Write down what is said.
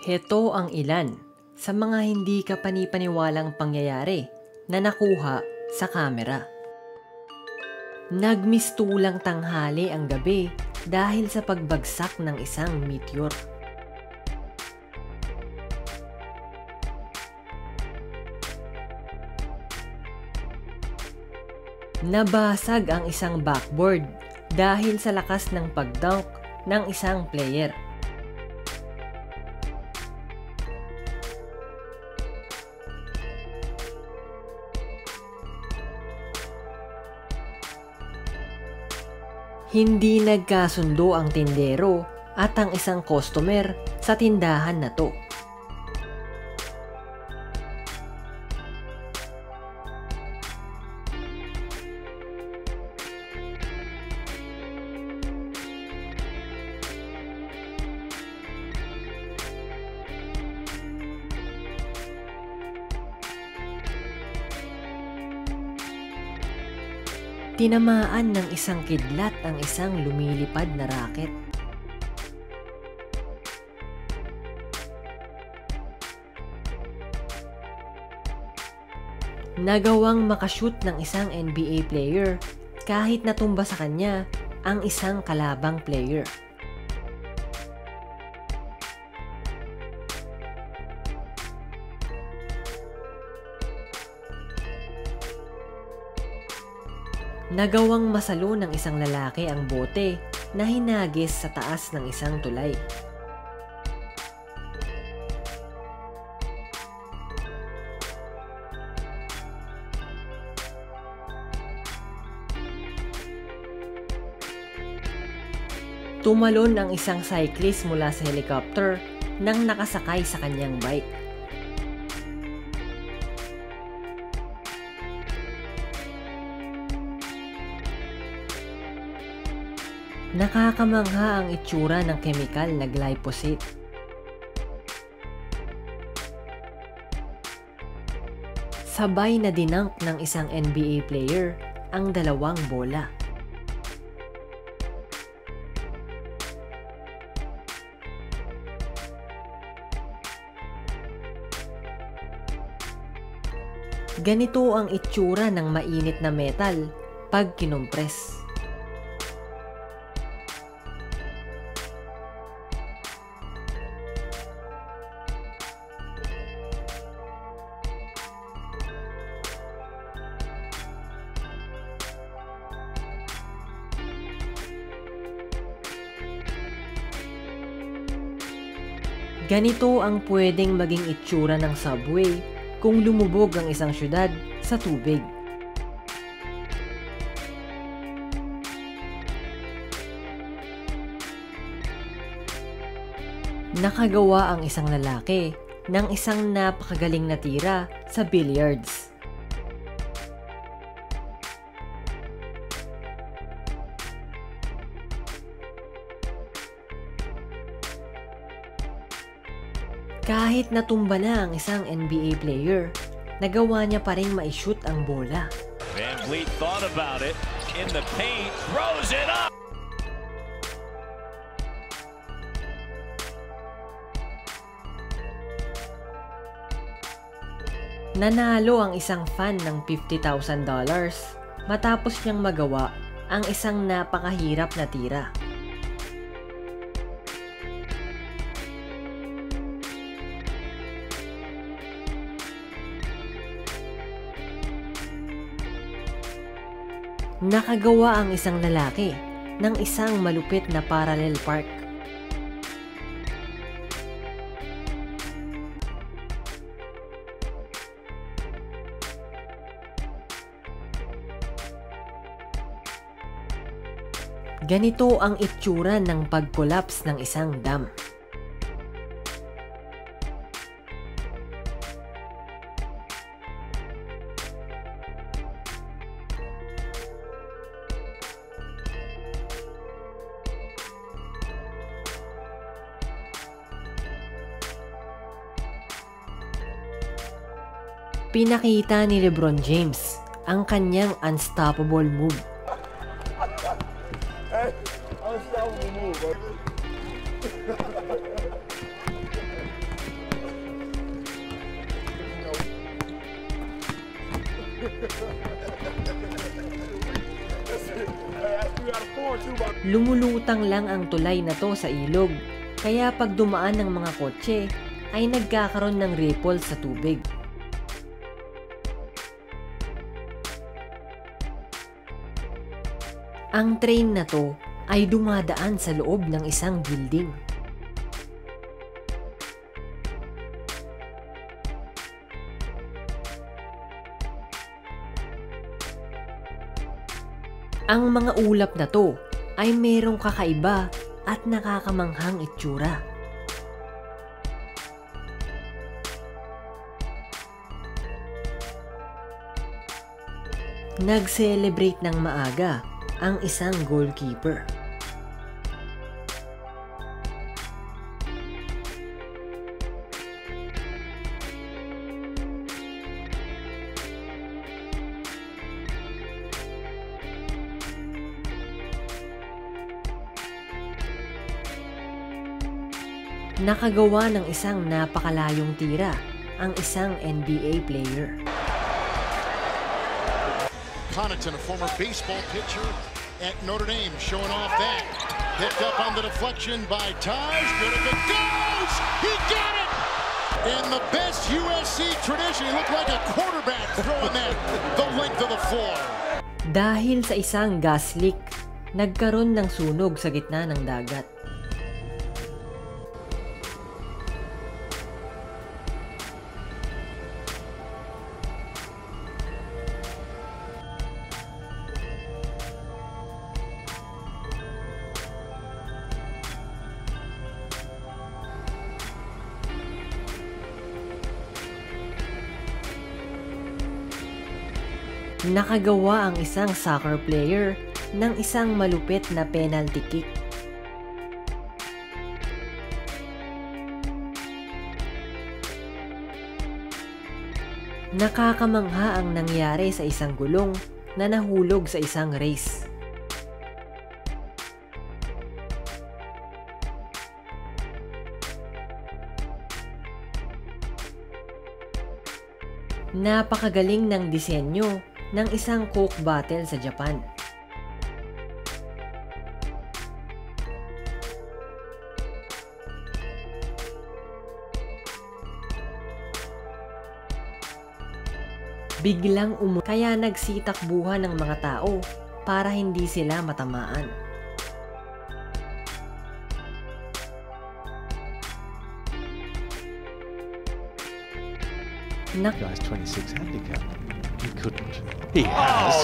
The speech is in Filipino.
Heto ang ilan sa mga hindi kapanipaniwalang pangyayari na nakuha sa kamera. Nagmistulang tanghali ang gabi dahil sa pagbagsak ng isang meteor. Nabasag ang isang backboard dahil sa lakas ng pagdunk ng isang player. Hindi nagkasundo ang tindero at ang isang customer sa tindahan na to. Tinamaan ng isang kidlat ang isang lumilipad na raket. Nagawang makashoot ng isang NBA player kahit natumba sa kanya ang isang kalabang player. Nagawang masalo ng isang lalaki ang bote na hinagis sa taas ng isang tulay. Tumalon ang isang cyclist mula sa helicopter nang nakasakay sa kanyang bike. Nakakamangha ang itsura ng kemikal na glyphosate. Sabay na dinunk ng isang NBA player ang dalawang bola. Ganito ang itsura ng mainit na metal pag kinumpres. Ganito ang pwedeng maging itsura ng subway kung lumubog ang isang syudad sa tubig. Nakagawa ang isang lalaki ng isang napakagaling na tira sa billiards. Kahit natumba na ang isang NBA player, nagawa niya pa ring ma-shoot ang bola. VanVleet thought about it in the paint, throws it up. Nanalo ang isang fan ng $50,000 matapos niyang magawa ang isang napakahirap na tira. Nakagawa ang isang lalaki ng isang malupit na parallel park. Ganito ang itsura ng pag-collapse ng isang dam. Pinakita ni LeBron James ang kanyang unstoppable move. Lumulutang lang ang tulay na to sa ilog, kaya pag dumaan ng mga kotse ay nagkakaroon ng ripple sa tubig. Ang train na to ay dumadaan sa loob ng isang building. Ang mga ulap na to ay merong kakaiba at nakakamanghang itsura. Nag-celebrate ng maaga ang isang goalkeeper. Nakagawa ng isang napakalayong tira ang isang NBA player. Connaughton, a former baseball pitcher at Notre Dame, showing off that. Picked up on the deflection by Taj. Good if it goes! He got it! In the best USC tradition, he looked like a quarterback throwing that the length of the floor. Dahil sa isang gas leak, nagkaroon ng sunog sa gitna ng dagat. Nakagawa ang isang soccer player ng isang malupit na penalty kick. Nakakamangha ang nangyari sa isang gulong na nahulog sa isang race. Napakagaling ng disenyo ng isang Coke bottle sa Japan. Biglang kaya nagsitakbuhan ng mga tao para hindi sila matamaan. Guy's 26 handicap. He couldn't. He has.